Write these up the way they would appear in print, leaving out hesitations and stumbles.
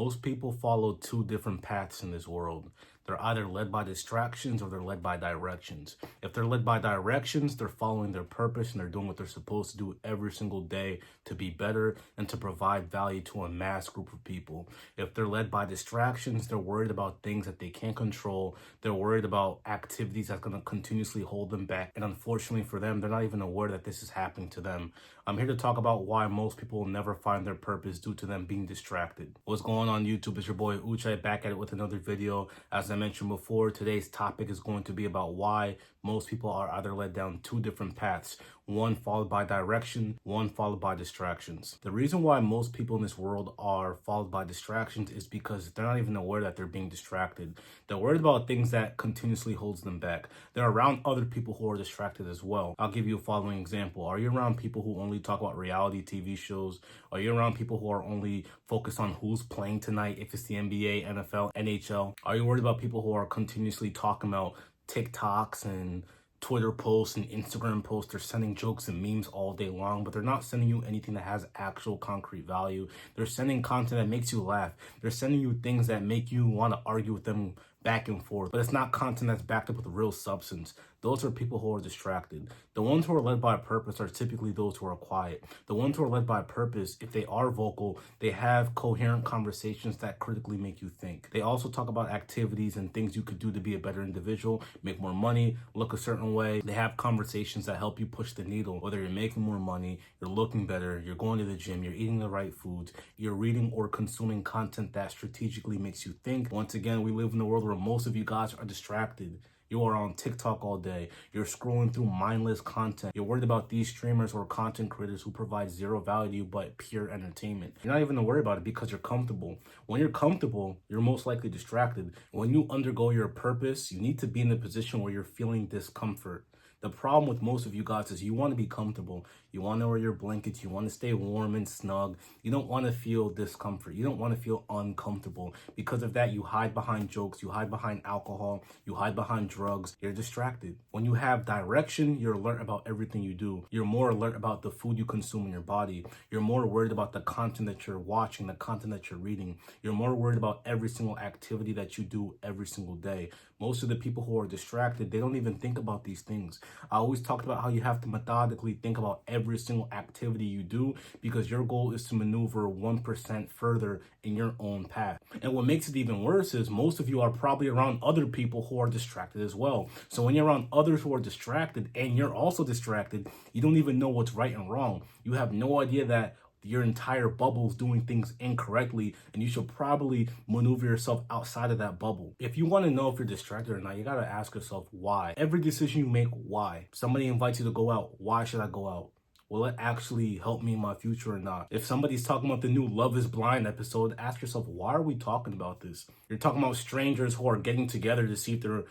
Most people follow two different paths in this world. They're either led by distractions or they're led by directions. If they're led by directions, they're following their purpose and they're doing what they're supposed to do every single day to be better and to provide value to a mass group of people. If they're led by distractions, they're worried about things that they can't control. They're worried about activities that's going to continuously hold them back. And unfortunately for them, they're not even aware that this is happening to them. I'm here to talk about why most people will never find their purpose due to them being distracted. What's going on YouTube? It's your boy Uche back at it with another video. As I mentioned before, today's topic is going to be about why most people are either led down two different paths, one followed by direction, one followed by distractions. The reason why most people in this world are followed by distractions is because they're not even aware that they're being distracted. They're worried about things that continuously holds them back. They're around other people who are distracted as well. I'll give you a following example. Are you around people who only talk about reality TV shows? Are you around people who are only focused on who's playing tonight, if it's the NBA, NFL, NHL? Are you worried about people who are continuously talking about TikToks and Twitter posts and Instagram posts? They're sending jokes and memes all day long, but they're not sending you anything that has actual concrete value. They're sending content that makes you laugh. They're sending you things that make you want to argue with them back and forth, but it's not content that's backed up with real substance. Those are people who are distracted. The ones who are led by purpose are typically those who are quiet. The ones who are led by purpose, if they are vocal, they have coherent conversations that critically make you think. They also talk about activities and things you could do to be a better individual, make more money, look a certain way. They have conversations that help you push the needle, whether you're making more money, you're looking better, you're going to the gym, you're eating the right foods, you're reading or consuming content that strategically makes you think. Once again, we live in a world where most of you guys are distracted. You are on TikTok all day. You're scrolling through mindless content. You're worried about these streamers or content creators who provide zero value but pure entertainment. You're not even worried about it because you're comfortable. When you're comfortable, you're most likely distracted. When you undergo your purpose, you need to be in a position where you're feeling discomfort. The problem with most of you guys is you want to be comfortable. You want to wear your blankets. You want to stay warm and snug. You don't want to feel discomfort. You don't want to feel uncomfortable. Because of that, you hide behind jokes. You hide behind alcohol. You hide behind drugs. You're distracted. When you have direction, you're alert about everything you do. You're more alert about the food you consume in your body. You're more worried about the content that you're watching, the content that you're reading. You're more worried about every single activity that you do every single day. Most of the people who are distracted, they don't even think about these things. I always talked about how you have to methodically think about every single activity you do because your goal is to maneuver 1% further in your own path. And what makes it even worse is most of you are probably around other people who are distracted as well. So when you're around others who are distracted and you're also distracted, you don't even know what's right and wrong. You have no idea that your entire bubble is doing things incorrectly, and you should probably maneuver yourself outside of that bubble. If you want to know if you're distracted or not, you got to ask yourself why. Every decision you make, why? Somebody invites you to go out. Why should I go out? Will it actually help me in my future or not? If somebody's talking about the new Love is Blind episode, ask yourself, why are we talking about this? You're talking about strangers who are getting together to see if they're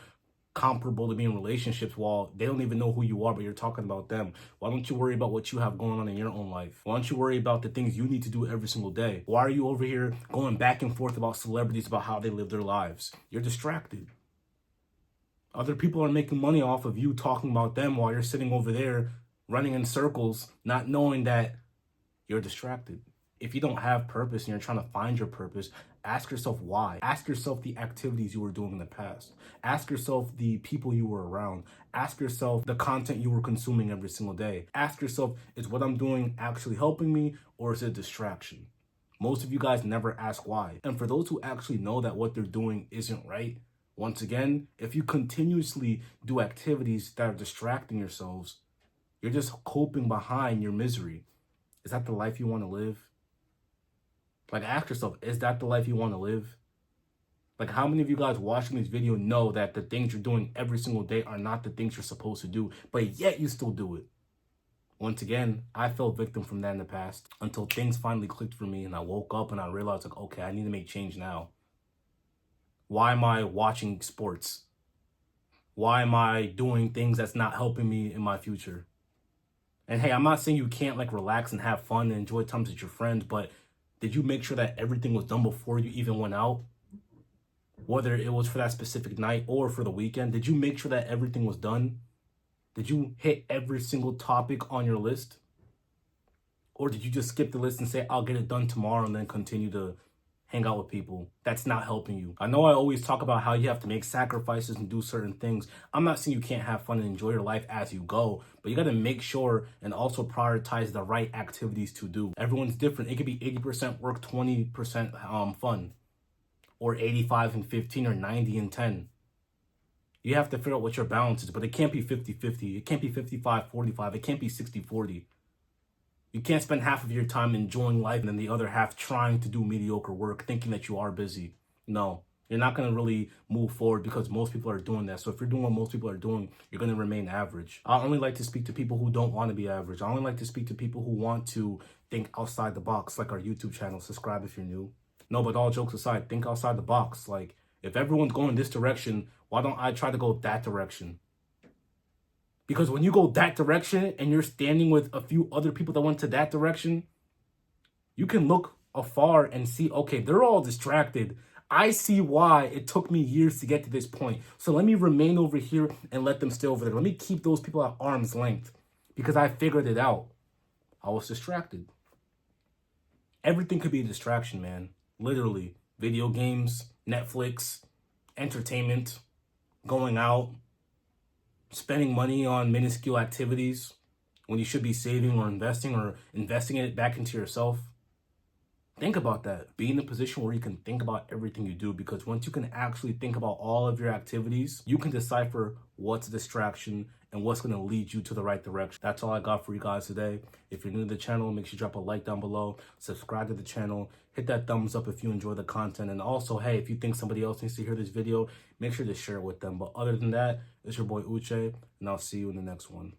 comparable to be in relationships while they don't even know who you are, but you're talking about them. Why don't you worry about what you have going on in your own life? Why don't you worry about the things you need to do every single day? Why are you over here going back and forth about celebrities, about how they live their lives? You're distracted. Other people are making money off of you talking about them while you're sitting over there running in circles, not knowing that you're distracted. If you don't have purpose and you're trying to find your purpose, ask yourself why. Ask yourself the activities you were doing in the past. Ask yourself the people you were around. Ask yourself the content you were consuming every single day. Ask yourself, is what I'm doing actually helping me or is it a distraction? Most of you guys never ask why. And for those who actually know that what they're doing isn't right, once again, if you continuously do activities that are distracting yourselves, you're just coping behind your misery. Is that the life you want to live? Like, ask yourself, is that the life you want to live? Like, how many of you guys watching this video know that the things you're doing every single day are not the things you're supposed to do, but yet you still do it? Once again, I fell victim from that in the past until things finally clicked for me and I woke up and I realized, like, okay, I need to make change now. Why am I watching sports? Why am I doing things that's not helping me in my future? And hey, I'm not saying you can't like relax and have fun and enjoy times with your friends, but did you make sure that everything was done before you even went out? Whether it was for that specific night or for the weekend, did you make sure that everything was done? Did you hit every single topic on your list? Or did you just skip the list and say, I'll get it done tomorrow and then continue to hang out with people. That's not helping you. I know I always talk about how you have to make sacrifices and do certain things. I'm not saying you can't have fun and enjoy your life as you go, but you got to make sure and also prioritize the right activities to do. Everyone's different. It could be 80% work, 20% fun, or 85 and 15, or 90 and 10. You have to figure out what your balance is, but it can't be 50-50. It can't be 55-45. It can't be 60-40. You can't spend half of your time enjoying life and then the other half trying to do mediocre work, thinking that you are busy. No, you're not going to really move forward because most people are doing that. So if you're doing what most people are doing, you're going to remain average. I only like to speak to people who don't want to be average. I only like to speak to people who want to think outside the box, like our YouTube channel. Subscribe if you're new. No, but all jokes aside, think outside the box. Like, if everyone's going this direction, why don't I try to go that direction? Because when you go that direction and you're standing with a few other people that went to that direction, you can look afar and see, okay, they're all distracted. I see why it took me years to get to this point. So let me remain over here and let them stay over there. Let me keep those people at arm's length because I figured it out. I was distracted. Everything could be a distraction, man. Literally. Video games, Netflix, entertainment, going out, spending money on minuscule activities when you should be saving or investing it back into yourself. Think about that. Be in a position where you can think about everything you do, because once you can actually think about all of your activities, you can decipher what's a distraction and what's going to lead you to the right direction. That's all I got for you guys today. If you're new to the channel, make sure you drop a like down below, subscribe to the channel, hit that thumbs up if you enjoy the content, and also, hey, if you think somebody else needs to hear this video, make sure to share it with them. But other than that, it's your boy Uche, and I'll see you in the next one.